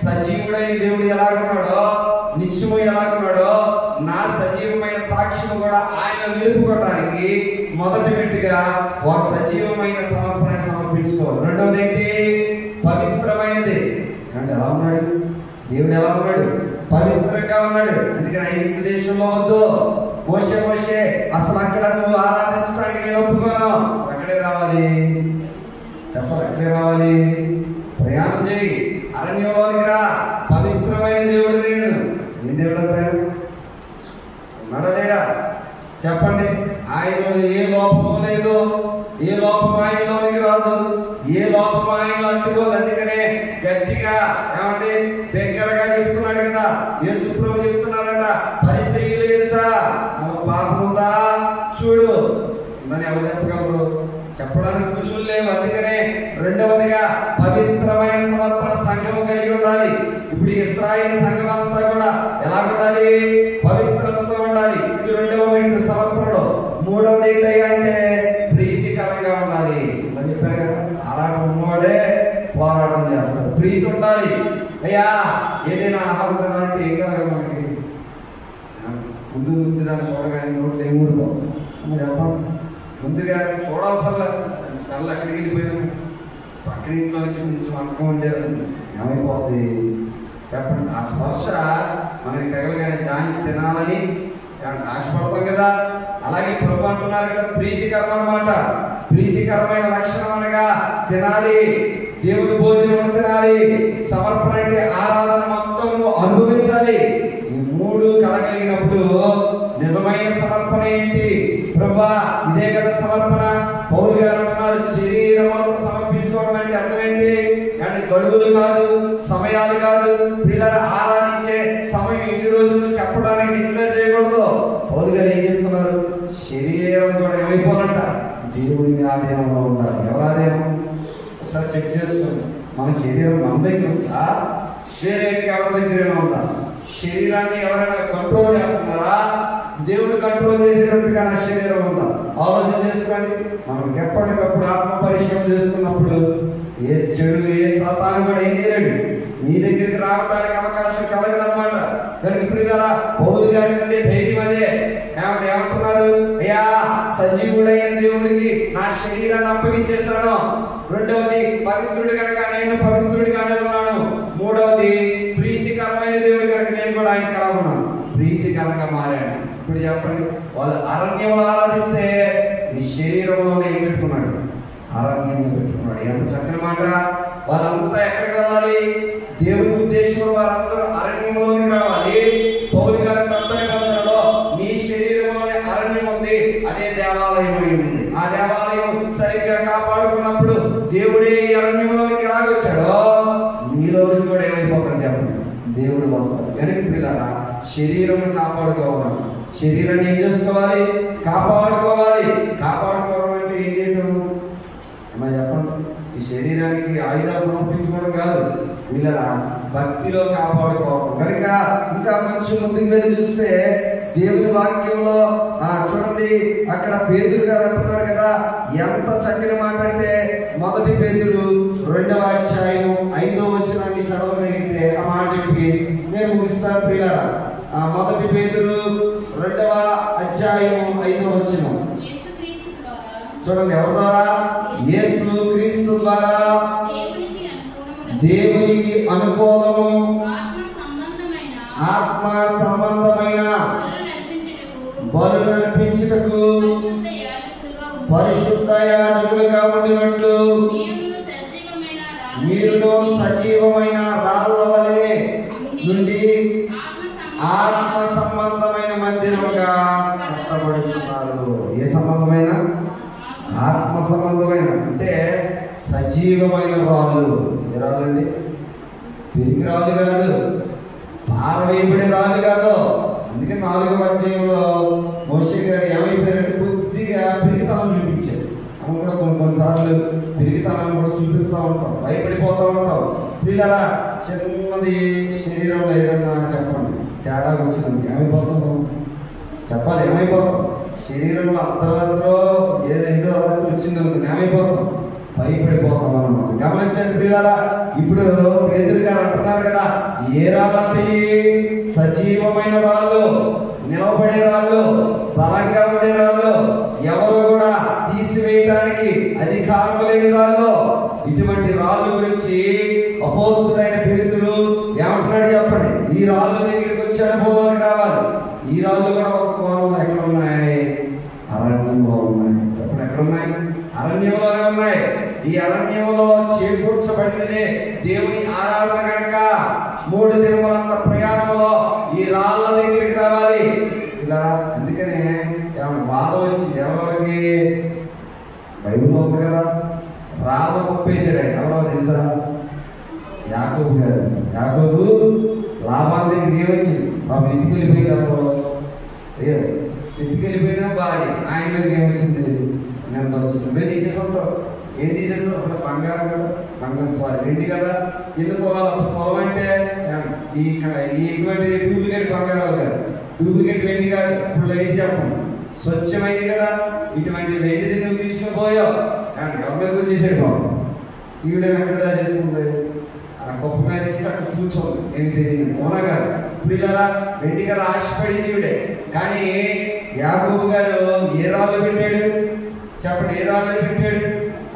సజీవుడైన దేవుడు ఎలాగున్నాడో, నిత్యము ఎలాగున్నాడో, నా సజీవమైన సాక్ష్యం కూడా ఆయన నిలుపుకోవడానికి మొదటి మెట్టుగా ఒక సజీవమైన సమర్పణ సమర్పించుకోవాలి. రెండవది ఏంటి పవిత్రమైనది. అంటే ఎలా ఉన్నాడు దేవుడు? ఎలా ఉన్నాడు? పవిత్రంగా ఉన్నాడు. అందుకని ఐగుప్తు దేశంలో వద్దు, మోషే అసలు అక్కడ నువ్వు ఆరాధించడానికి నేను ఒప్పుకోను. ఎక్కడే రావాలి చెప్పాలి, ఎక్కడే రావాలి? ప్రయాణం చేయి, అరణ్యంలోనికి రా. పవిత్రమైన దేవుడు నేను. ఏం దేవుడు అంటాడు? ఉన్నాడా లేడా చెప్పండి. ఆయనలో ఏ లోపము లేదు, ఏ లోపం ఆయనలోనికి రాదు, ఏ లోపం ఆయనలో అంటుకోదు. అందుకనే గట్టిగా ఏమంటే బిగ్గరగా చెప్తున్నాడు కదా. యేసు ప్రభు చెప్తున్నారట, పరిసయ్యులు ఎదుట పాపం ఉందా చూడు ఉందని ఎవరు చెప్పగలరు? చెప్పడానికి రుజువులు లేవు. అందుకనే రెండవదిగా పవిత్రమైన సమర్పణ సంఘము కలిగి ఉండాలి. ఇప్పుడు ఇశ్రాయేలు సంఘం అంతా కూడా ఎలా ఉండాలి? పవిత్రతతో ఉండాలి. ఇది రెండవ సమర్పణలో. మూడవది ఏంటంటే ప్రీతికరంగా ఉండాలి. అని చెప్పారు కదా, ఆరాటం ఉన్నవాడే పోరాటం చేస్తారు. ప్రీతి ఉండాలి. అయ్యా ఏదైనా ఆహారం తినాలంటే ఏం కలగా మనకి ముందు దాన్ని చూడగానే నోట్లు ఏం ఊరుకో చెప్పండి. ముందుగా చూడవసరం లేదు. స్మెల్ ఎక్కడికి వెళ్ళిపోయినా పక్కన ఇంట్లో నుంచి కొంచెం వంటకం ఉండేది ఏమైపోతుంది చెప్పండి. ఆ స్పర్శ మనకి తగలగానే దాన్ని తినాలని ఆశపడతాం కదా. అలాగే ప్రభు అంటున్నారు కదా, ప్రీతికరం అన్నమాట. ప్రీతికరమైన లక్షణం అనగా తినాలి, దేవుని భోజనం తినాలి. సమర్పణ అంటే ఆరాధన మొత్తం అనుభవించాలి. ఈ 3 కలగలిగినప్పుడు నిజమైన సమర్పణ ఏంటి? ప్రభువా ఇదే కదా సమర్పణ. పౌలు గారు అంటున్నారు, శరీరములతో సమర్పించుకోవడం అంటే అర్థం ఏంటి అంటే గడువులు కాదు, సమయాలు కాదు. పిల్లలు ఆరాధించే సమయం ఇన్ని రోజులు చెప్పడానికి డిక్లేర్ చేయకూడదు. పౌలు గారు ఏం చెప్తున్నారు? శరీరం కూడా ఏమైపోనంట దేవుడి ఆధీనంలో ఉండాలి. ఎవరి ఆధీనం? ఒకసారి చెక్ చేసుకోండి. మన శరీరం మన దగ్గర ఉందా, వేరే ఎవరి దగ్గరైనా ఉందా? శరీరాన్ని ఎవరైనా కంట్రోల్ చేస్తున్నారా? దేవుడు కంట్రోల్ చేసేటట్టుగా నా శరీరం ఉందా? ఆలోచన చేసుకోండి. మనం ఎప్పటికప్పుడు ఆత్మ పరిశీలన చేసుకున్నప్పుడు ఏ చెడు ఏ సాతాను కూడా ఏం చేయలేడు, నీ దగ్గరికి రావడానికి అవకాశం కలగదన్నమాట. కనుక ప్రియులారా, పౌలు గారి నుండి ధైర్యం అదే. ఏమంటున్నారు? అయ్యా సజీవుడైన దేవుడికి నా శరీరాన్ని అప్పగించేశాను. రెండవది పవిత్రుడు కనుక నేను పవిత్రుడిగానే ఉన్నాను. మూడవది ప్రీతికరమైన దేవుడు కనుక నేను కూడా ఆయనకి ఎలా ఉన్నాను? ప్రీతికరంగా మారాడు. ఇప్పుడు చెప్పండి, వాళ్ళు అరణ్యంలో ఆరాధిస్తే నీ శరీరంలోనే ఏం పెట్టుకున్నాడు? అరణ్యంలో పెట్టుకున్నాడు. ఎంత చక్కని మాట. వాళ్ళంతా ఎక్కడికి వెళ్ళాలి? దేవుని ఉద్దేశంలో వారందరూ అరణ్యంలోకి రావాలి. పౌలు గారి కొత్త నిబంధనలో నీ శరీరంలోనే అరణ్యం ఉంది, అదే దేవాలయం ఉంది. ఆ దేవాలయం సరిగ్గా కాపాడుకున్నప్పుడు దేవుడే ఈ అరణ్యంలోనికి ఎలాగొచ్చాడో నీలోకి కూడా ఏమైపోతాడు చెప్పండి? దేవుడు వస్తాడు. కనుక పిల్లరా, శరీరం కాపాడుకోవాలి. శరీరాన్ని ఏం చేసుకోవాలి? కాపాడుకోవాలి. కాపాడుకోవడం అంటే ఏం చేయడం అమ్మా చెప్పండి? ఈ శరీరానికి ఆయుధాలు సమర్పించుకోవడం కాదు, వీళ్ళరా భక్తిలో కాపాడుకోవడం. కనుక ఇంకా కొంచెం ముందుకు వెళ్ళి చూస్తే దేవుని వాక్యంలో చూడండి, అక్కడ పేతురు గారు అంటున్నారు కదా, ఎంత చక్కని మాట అంటే మొదటి పేతురు 2వ అధ్యాయం 5వ వచనాన్ని చదవగలిగితే ఆ మాట చెప్పి నేను ముగిస్తాను పిల్లరా. మొదటి పేతురు 2వ అధ్యాయం 5వ వచనం చూడండి. ఎవరి ద్వారా? యేసు క్రీస్తు ద్వారా దేవునికి అనుకూలము ఆత్మ సంబంధమైన బలులు అర్పించుటకు పరిశుద్ధ యాజకులుగా ఉండినట్లు మీరును సజీవమైన రాళ్ళ వలె నుండి ఆత్మ సంబంధమైన మందిరముగా కట్టబడుతున్నారు. ఏ సంబంధమైన? ఆత్మ సంబంధమైన అంటే సజీవమైన రాళ్ళు. ఏ రాళ్ళు అండి? పెరిగి రాళ్ళు కాదు, పారవేయబడే రాళ్ళు కాదు. అందుకే 4వ అధ్యాయంలో మోషే గారు ఏమైపోయారంటే కొద్దిగా పిరిగితనం చూపించారు. మనం కూడా కొన్నిసార్లు పిరిగితనాన్ని కూడా చూపిస్తూ ఉంటాం, భయపడిపోతూ ఉంటాం. పిల్లల చిన్నది శరీరంలో ఏదన్నా చెప్పండి తేడా వచ్చింది ఏమైపోతాం? చెప్పాలి, ఏమైపోతాం? శరీరంలో అర్ధరాత్రో ఏదో రాత్రి వచ్చిందనుకుని ఏమైపోతాం? భయపడిపోతాం అన్నమాట. గమనించండి పిల్లలా, ఇప్పుడు పేతురు గారు అంటున్నారు కదా, ఏ రాళ్ళంటే సజీవమైన రాళ్ళు, నిలబడే రాళ్ళు, బలంగా ఉండే రాళ్ళు, ఎవరు కూడా తీసివేయడానికి అధికారం లేని రాళ్ళు. ఇటువంటి రాళ్ళు గురించి అపోస్తుడైన పేతురు ఏమంటున్నాడు చెప్పండి? ఈ రాళ్ళ దగ్గరికి వచ్చి అనుభవానికి రావాలి. ఈ రాళ్ళు కూడా ఒక కోణంలో ఎక్కడ ఉన్నాయి? అరణ్యంలో ఉన్నాయి. చెప్పండి, ఎక్కడ ఉన్నాయి? అరణ్యంలోనే ఉన్నాయి. ఈ అరణ్యంలో చేకూర్చబడినదే దేవుని ఆరాధన కనుక 3 దినములంత ప్రయాణంలో ఈ రాళ్ళ దగ్గరికి రావాలి. ఇలా అందుకనే ఏమైనా బాధ వచ్చింది ఎవరికి? బైబిల్లో ఉంది కదా, రాళ్ళ కుప్పేసాడు ఆయన. ఎవరో తెలుసా? యాకోబు గారు. యాకోబు లాభాన్ దగ్గరికి ఏమొచ్చింది? బాబు ఇంటికి వెళ్ళిపోయింది. అప్పుడు ఇంటికి వెళ్ళిపోయినా భార్య ఆయన మీదకి ఏమొచ్చింది? నేను వచ్చింది మీద తీసేసుకుంటాం. ఏం తీసేస్తాం? అసలు బంగారం కదా, బంగారం వెండి కదా. ఎన్ని పొలాలు? పొలం అంటే ఇటువంటి డూప్లికేట్ బంగారాలు కాదు, డూప్లికేట్ వెండి కాదు. ఇప్పుడు ఏంటి చెప్పండి? స్వచ్ఛమైంది కదా. ఇటువంటి వెండిది నువ్వు తీసుకుని పోయావు కానీ ఎవరి మీదకి వచ్చేసాడు బాబు. ఈవిడ ఎక్కడ దాచేసుకుంది? ఆ గొప్ప మీద అక్కడ కూర్చోండి, ఏమి తెలియదు. అవునా కాదు? ఇప్పుడు ఇలా వెండి కదా ఆశపడింది ఈవిడే. కానీ యాకోబు గారు ఏ రాళ్ళు పెట్టాడు చెప్పండి? ఏ రాళ్ళు పెట్టాడు?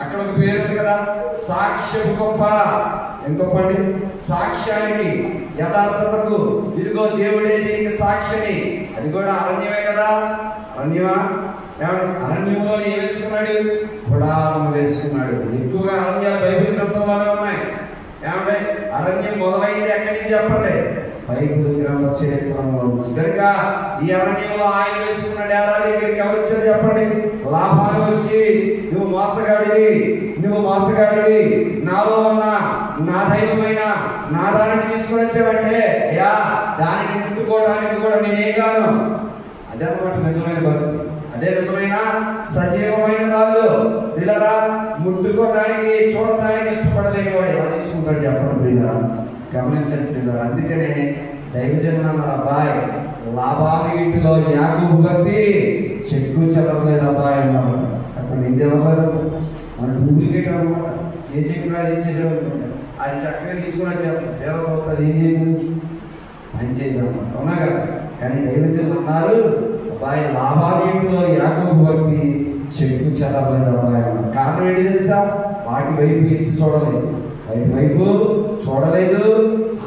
అక్కడ ఒక పేరు ఉంది కదా, సాక్ష్యం గొప్ప. ఏం గొప్ప అండి? సాక్ష్యానికి, యథార్థతకు. ఇదిగో దేవుడే దీనికి సాక్షిని. అది కూడా అరణ్యమే కదా. అరణ్యమా? అరణ్యంలో ఏం వేసుకున్నాడు? గుడారం వేసుకున్నాడు. ఎక్కువగా అరణ్యాలు బైబిల్ గ్రంథంలోనే ఉన్నాయి. ఏమంటే అరణ్యం మొదలైంది ఎక్కడి నుంచి చెప్పండి? బైబిల్ గ్రంథ చరిత్రలో నుంచి. కనుక ఈ అరణ్యంలో ఆయన వేసుకున్న డేరా దగ్గరికి ఎవరు వచ్చారు చెప్పండి? లాభాలు వచ్చి, నువ్వు మోసగాడివి, నాలో ఉన్న నా దైవమైన నా దానిని తీసుకుని వచ్చావంటే అయ్యా దానిని ముట్టుకోవడానికి కూడా నేనే కాను. అదే అన్నమాట నిజమైన భక్తి. అదే నిజమైన సజీవమైన రాళ్ళు. పిల్లరా, ముట్టుకోవడానికి చూడటానికి ఇష్టపడలేని వాడు ఎలా తీసుకుంటాడు చెప్పండి పిల్లరా? గమనించండి పిల్లరా. అందుకనే దైవజనులు అన్నారు, అబ్బాయి లాభాలు ఇంటిలో యాకోబు భక్తి చెక్కు చెదరలేదు అబ్బాయి అన్నమాట. అక్కడ ఏం చెదరలేదు? మన డూప్లికేట్ అనమాట. ఏ చెక్కు రాజు ఇచ్చేసాడు అనుకుంటారు. అది చక్కగా తీసుకుని వచ్చారు, తీరవుతుంది. ఏం చేయదు? పని చేయదు అనమాట. అవునా కదా? కానీ దైవజనులు అన్నారు, అబ్బాయి లాభాలు ఇంటిలో యాకోబు భక్తి చెక్కు చెదరలేదు అబ్బాయి అన్నారు. కారణం ఏంటి తెలుసా? వాటి వైపు ఎత్తి చూడలేదు, వాటి వైపు చూడలేదు,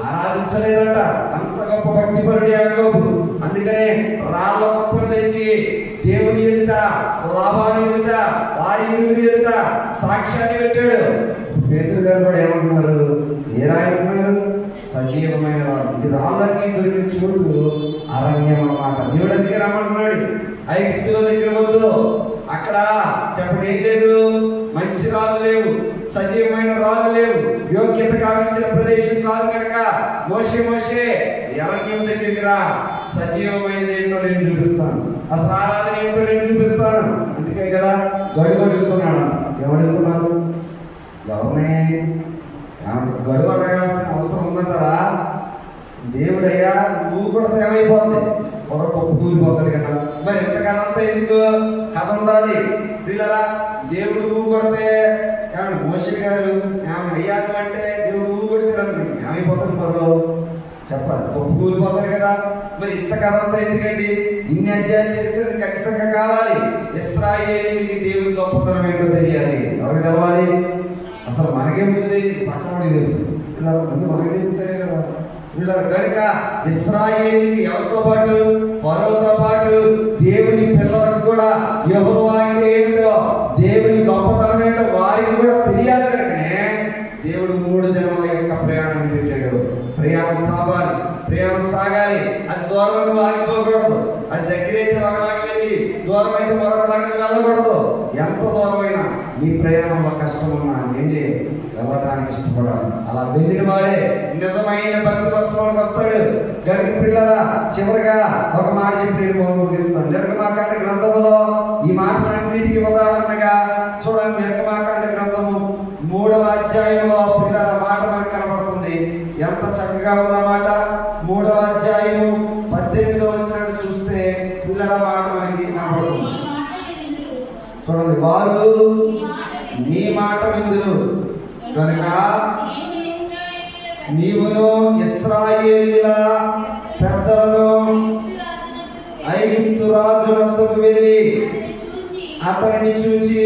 ఆరాధించలేదంట. అంత గొప్ప భక్తిపరుడు యాకోబు. అందుకనే రాళ్ళ కుప్పను తెచ్చి దేవుని ఎదుట, లాభాన్ని ఎదుట, వారి ఇరువురి ఎదుట సాక్ష్యాన్ని పెట్టాడు. పేతురు గారు కూడా ఏమంటున్నారు? ఏ రాయమంటున్నారు? సజీవమైన రాళ్ళు. ఈ రాళ్ళన్నీ దొరికిన చోటు అరణ్యం అన్నమాట. దేవుడు అందుకే రమ్మంటున్నాడు. ఐగుప్తుల దగ్గర వద్దు, అక్కడ చెప్పండి ఏం లేదు? మంచి రాళ్ళు లేవు, సజీవమైన రాళ్ళు లేవు, యోగ్యత కావించిన ప్రదేశం కాదు. కనుక మోషే అరణ్యం దగ్గరికి రా, సజీవమైనది ఏంటో నేను చూపిస్తాను, అసలు ఆరాధన ఏంటో నేను చూపిస్తాను. అందుకే కదా గడువు అడుగుతున్నాడు. ఏమడుగుతున్నారు? ఎవరిని గడువు అడగాల్సిన అవసరం ఉందంటారా? దేవుడయ్యా నువ్వు కూడా ఏమైపోతుంది? ఒక గొప్ప కూలిపోతాడు కదా. మరి ఎంత కథ అంతా ఎందుకు? కథ ఉండాలి పిల్లరా. దేవుడు ఊ కొడితే ఏమన్నా మోషే గారు ఏమన్నా అయ్యాను అంటే దేవుడు ఊ కొట్టాడు ఏమైపోతాడు? త్వరలో చెప్పాలి, గొప్ప కూలిపోతాడు కదా. మరి ఇంత కథ అంతా ఎందుకండి? ఇన్ని అధ్యాయాలు చరిత్ర ఖచ్చితంగా కావాలి. ఇశ్రాయేలీయులకి దేవుడి గొప్పతనం ఏంటో తెలియాలి. ఎవరికి తెలవాలి? అసలు మనకే ముందు పక్కన పిల్లలు ముందు మనకే తెలుగుతారే కదా. పిల్లలు కనుక ఇశ్రాయేలుకి ఎవరితో పాటు, ఫరోతో పాటు దేవుని పిల్లలకు కూడా యెహోవా అంటే ఏమిటో, దేవుని గొప్పతనం ఏంటో వారికి కూడా తెలియాలి. కనుకనే దేవుడు 3 దినముల యొక్క ప్రయాణం పెట్టాడు. ప్రయాణం సాగాలి. అది దూరం నువ్వు ఆగిపోకూడదు. అది దగ్గరైతే ఒకలాగా వెళ్ళి దూరం అయితే మరొకలాగా వెళ్ళకూడదు. ఎంత దూరమైనా నీ ప్రయాణంలో కష్టం ఉన్నా ఏం చేయాలి, వెళ్ళడానికి ఇష్టపడాలి. అలా వెళ్ళిన వాడే నిజమైన భక్తి వర్షంలోకి వస్తాడు. గడికి పిల్లల చివరిగా ఒక మాట చెప్పి నేను ముగిస్తాను. నిర్గమాకాండ గ్రంథములో ఈ మాటలన్నిటికీ ఉదాహరణగా చూడండి. నిర్గమాకాండ గ్రంథము 3వ అధ్యాయంలో పిల్లల మాట మనకు కనబడుతుంది. ఎంత చక్కగా ఉందా మాట. 3వ అధ్యాయము 18వ వచనాన్ని చూస్తే పిల్లల మాట మనకి కనబడుతుంది. చూడండి, వారు నీ మాట విందురు కనుక నీవును ఇశ్రాయేలీయుల పెద్దలను ఐగుప్తు రాజు వద్దకు వెళ్ళి అతనిని చూచి,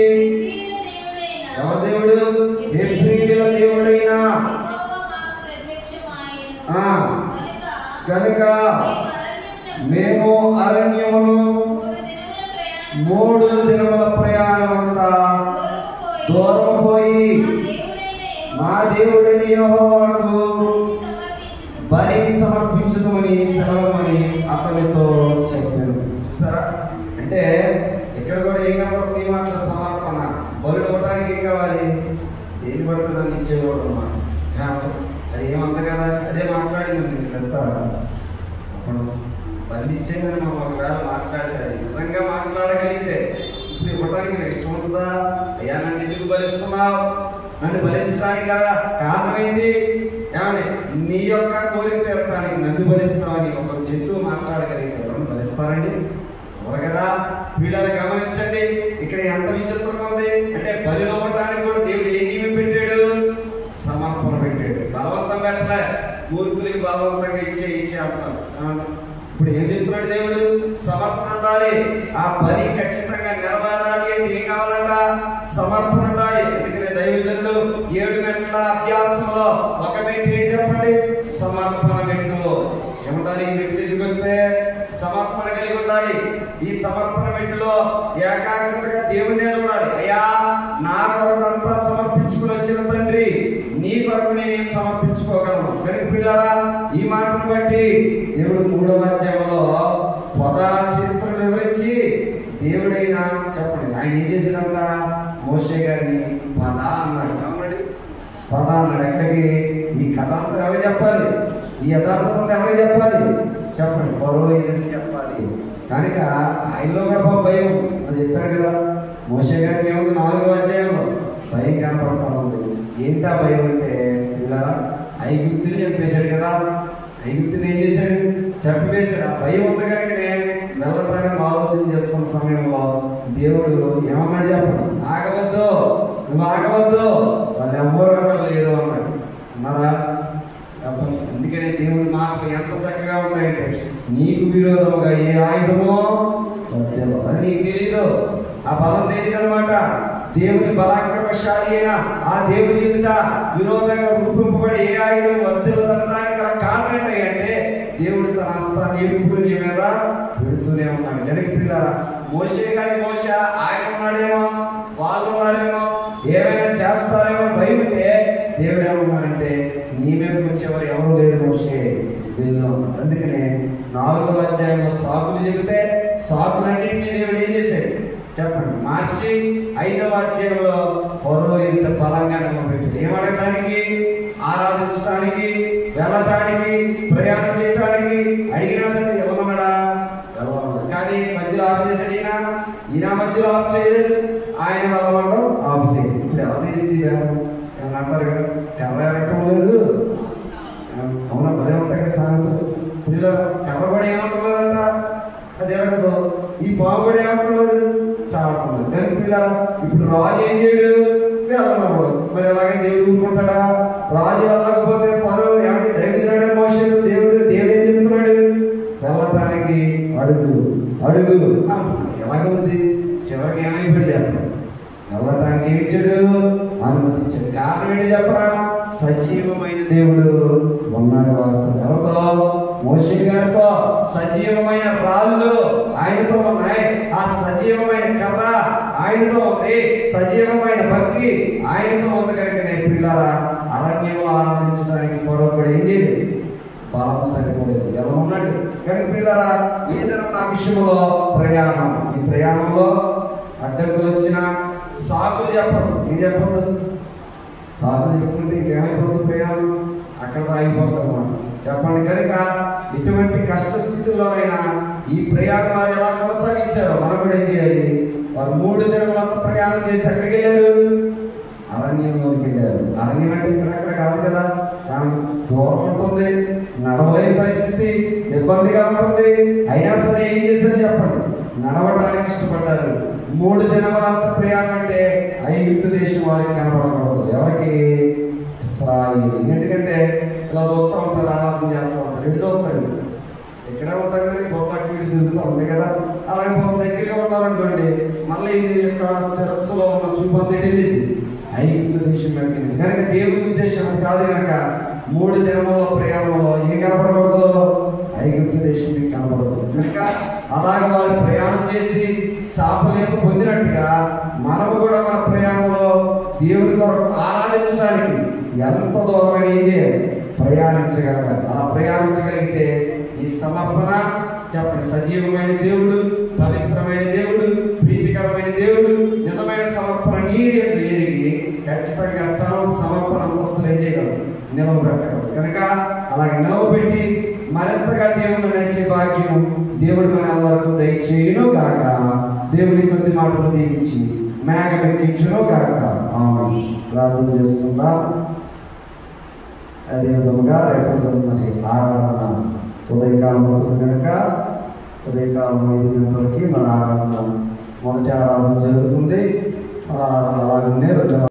ఎవరి దేవుడు? హెబ్రీయుల దేవుడైన కనుక మేము అరణ్యమును 3 దినముల ప్రయాణం అంతా దూరం పోయి మా దేవుడిని యెహోవాకు బలిని సమర్పించుదామని సెలవమని అతనితో చెప్పాను. సరే, అంటే ఇక్కడ కూడా ఏం కనబడుతుంది? ఈ మాటల సమర్పణ. బలుడు ఇవ్వడానికి ఏం కావాలి? దేని పడితే దాన్ని ఇచ్చేవాడు అన్నమాట. అది ఏమంత కదా, అదే మాట్లాడింది ఎంత అప్పుడు బలి ఇచ్చేదని మనం ఒకవేళ మాట్లాడితే, అది నిజంగా మాట్లాడగలిగితే ఇప్పుడు ఇవ్వడానికి నాకు ఇష్టం ఉంటుందా? అయ్యా నన్ను ఎందుకు బలిస్తున్నావు, నన్ను బలించడానికి కదా కారణం ఏంటి? ఏమండి, నీ యొక్క కోరిక తీరడానికి నన్ను బలిస్తామని ఒక జంతువు మాట్లాడగలిగితే ఎవరు బలిస్తారండి? ఎవరు కదా. వీళ్ళని గమనించండి, ఇక్కడ ఎంత విచిత్రంగా ఉంది అంటే బలి ఇవ్వడానికి కూడా దేవుడు ఏ నియమం పెట్టాడు? సమర్పణ పెట్టాడు. బలవంతం పెట్టలే. మూర్ఖులకి బలవంతంగా ఇచ్చే అంటున్నాడు. ఇప్పుడు ఏం చెప్తున్నాడు దేవుడు? సమర్పణ ఉండాలి. ఆ బలి ఖచ్చితంగా నెరవేరాలి అంటే ఏం కావాలంట? సమర్పణ ఉండాలి. ఎందుకంటే దైవజనులు 7 గంటల అభ్యాసంలో ఒక మెట్టు ఏంటి చెప్పండి? సమర్పణ మెట్టు. ఏముండాలి? ఈ మెట్టు దగ్గరికి వస్తే సమర్పణ కలిగి ఉండాలి. ఈ సమర్పణ మెట్టులో ఏకాగ్రతగా దేవుడినే చూడాలి. అయ్యా నా కొరకు అంతా సమర్పించుకుని వచ్చిన తండ్రి, నీ కొరకు నేను సమర్పించుకోగలను. కనుక పిల్లరా, ఈ మాటను బట్టి దేవుడు 3వ అధ్యాయంలో పదా చరిత్రను వివరించి దేవుడైనా చెప్పండి ఆయన ఏం చేసినంత మోషే గారిని పద అన్నాడు. చెప్పండి, పద అన్నాడు. ఎక్కడికి? ఈ కథ అంతా ఎవరు చెప్పాలి? ఈ యథార్థత అంతా ఎవరు చెప్పాలి? చెప్పండి, పరో ఏదని చెప్పాలి. కనుక ఆయనలో కూడా భయం. అది చెప్పారు కదా, మోషే గారికి ఏముంది? 4వ అధ్యాయంలో భయం కనపడతా ఉంది. ఏంటా భయం అంటే పిల్లరా, ఐగుప్తుని చంపేశాడు కదా. ఐగుప్తుని ఏం చేశాడు? చంపేశాడు. ఆ భయం ఉంది కనుకనే వెళ్ళడానికి ఆలోచన చేస్తున్న సమయంలో దేవుడు ఏమన్నాడు చెప్పండి? ఆగవద్దు, నువ్వు ఆగవద్దు, వాళ్ళు ఎవరు లేరు అన్నాడు. అన్నారా? అందుకనే దేవుడి మాటలు ఎంత చక్కగా ఉన్నాయంటే, నీకు విరోధముగా ఏ ఆయుధమో అది నీకు తెలీదు. ఆ బలం తెలియదు అనమాట. దేవుని బలాక్రమశాలి అయిన ఆ దేవుని ఎదుట విరోధంగా రూపింపబడి ఏ ఆయుధం వర్ధిల్లదనడానికి గల కారణం ఏంటంటే దేవుడు తన హస్తాన్ని ఎప్పుడు నీ మీద పెడుతూనే ఉన్నాడు. కనుక పిల్లల మోషే గారి మోష ఆయన ఉన్నాడేమో, వాళ్ళు ఉన్నారేమో, ఏమైనా చేస్తారేమో భయం ఉంటే దేవుడు ఏమన్నాడంటే నీ మీదకి వచ్చేవారు ఎవరు లేరు మోషే, వెళ్ళు. అందుకనే 4వ అధ్యాయంలో సాకులు చెబితే సాకులన్నింటినీ దేవుడు ఏం చేశాడు చెప్పండి? మార్చి 5వ అధ్యాయంలో ఫరో ఇంత బలంగా పెట్టాడు. ఏమడగడానికి? ఆరాధించడానికి, వెళ్ళటానికి, ప్రయాణం చేయడానికి. అడిగినా సరే వెళ్ళమన్నాడా? వెళ్ళమన్నాడు. కానీ మధ్యలో ఆఫ్ చేశాడు ఈయన మధ్యలో ఆఫ్ చేయలేదు. ఆయన వెళ్ళమంటాం ఆఫ్ చేయలేదు. ఇప్పుడు ఎవరిది వేరం ఏమన్నా అంటారు కదా, కర్ర లేదు. అవునా? భలే ఉంటాయి కదా సాయంత్రం పిల్లలు. కర్ర కూడా ఏమంటున్నదంట, అది ఎరగదు. ఈ పాము కూడా ఏమంటున్నది, చావట్లేదు. కానీ పిల్లలు ఇప్పుడు రాజు ఏం చేయడు? వెళ్ళమన్నాడు. మరి అలాగే దేవుడు ఊరుకుంటాడా? రాజు వెళ్ళకపోతే ఫరో ఏమంటే దైవజనుడే మోషే దేవుడు ఏం చెప్తున్నాడు? వెళ్ళటానికి అడుగు అడుగు. ఎలాగ ఉంది? చివరికి ఏమైపోయాడు చెప్పండి? వెళ్ళటానికి ఏమి ఇచ్చాడు? అనుమతించాడు. కారణం ఏంటి చెప్పరా? సజీవమైన దేవుడు ఉన్నాడు వారితో. ఎవరితో? మోషే గారితో. సజీవమైన రాళ్ళు ఆయనతో ఉన్నాయి. ఆ సజీవమైన కర్ర ఆయనతో ఉంది. సజీవమైన భక్తి ఆయనతో ఉంది. కనుకనే పిల్లరా, అరణ్యంలో ఆరాధించడానికి పొరపడి ఏం చేయలేదు, బలం సరిపోలేదు, ఎలా ఉన్నాడు. కనుక పిల్లరా, ఏదైనా నా విషయంలో ప్రయాణం, ఈ ప్రయాణంలో అడ్డంకులు వచ్చినా సాకులు చెప్పరు. ఏం చెప్పద్దు? సాకులు చెప్పుకుంటే ఇంకేమైపోతుంది? ప్రయాణం అక్కడ ఆగిపోతుంది అన్నమాట. చెప్పండి. కనుక ఎటువంటి కష్ట స్థితిలోనైనా ఈ ప్రయాణం వారు ఎలా కొనసాగించారో మనం కూడా ఏం చేయాలి? వారు 3 దినములంతా ప్రయాణం చేసి ఎక్కడికి వెళ్ళారు? అరణ్యంలోకి వెళ్ళారు. అరణ్యం అంటే ఇక్కడక్కడ కాదు కదా, చాలా దూరం ఉంటుంది, నడవలేని పరిస్థితి, ఇబ్బందిగా ఉంటుంది. అయినా సరే ఏం చేశారు చెప్పండి? నడవడానికి ఇష్టపడ్డారు. 3 దినములంతా ప్రయాణం అంటే ఐగుప్తు దేశం వారికి కనబడకూడదు. ఎవరికి? ఇశ్రాయేలు. ఎందుకంటే ఇలా చూస్తూ ఉంటారు, ఆరాధన చేస్తూ ఉంటారు. ఎటు చూస్తారు? ఎక్కడే ఉంటారు కానీ పొట్లకి వీడు తిరుగుతూ ఉంటాయి కదా. అలాగే దగ్గరగా ఉన్నారనుకోండి, మళ్ళీ ఇది యొక్క శిరస్సులో ఉన్న చూపంతా వెళ్ళింది ఐగుప్తు దేశం వెళ్ళింది. కనుక దేవుడి ఉద్దేశం అది కాదు. కనుక 3 దినముల ప్రయాణంలో ఏం కనపడకూడదు? ఐగుప్తు దేశం మీకు కనపడకూడదు. కనుక అలాగే వారు ప్రయాణం చేసి సాఫల్యం పొందినట్టుగా మనము కూడా మన ప్రయాణంలో దేవుడి కొరకు ఆరాధించడానికి ఎంత దూరమైన ఏం చేయాలి? ప్రయాణించగలగాలి. అలా ప్రయాణించగలిగితే ఈ సమర్పణ చెప్పండి, సజీవమైన దేవుడు, పవిత్రమైన దేవుడు, ప్రీతికరమైన దేవుడు, నిజమైన సమర్పణ ఎరిగి ఖచ్చితంగా సమర్పణ అంతస్తులు ఏం చేయగలరు? నిలవబెట్టగలరు. కనుక అలాగే నిలవబెట్టి మరింతగా దేవుడు నడిచే భాగ్యం దేవుడు మన అందరికీ దయచేయును గాక. దేవుని కొద్ది మాటలు దీవించి మేఘ పెట్టించును గాక. ఆమేన్. ప్రార్థన చేస్తున్నాం. అదేవిధంగా రేపటి మరి ఆరాధన ఉదయకాలం ఉంటుంది కనుక ఉదయకాలం 5 గంటలకి మన ఆరాధన, మొదటి ఆరాధన జరుగుతుంది. అలాగనే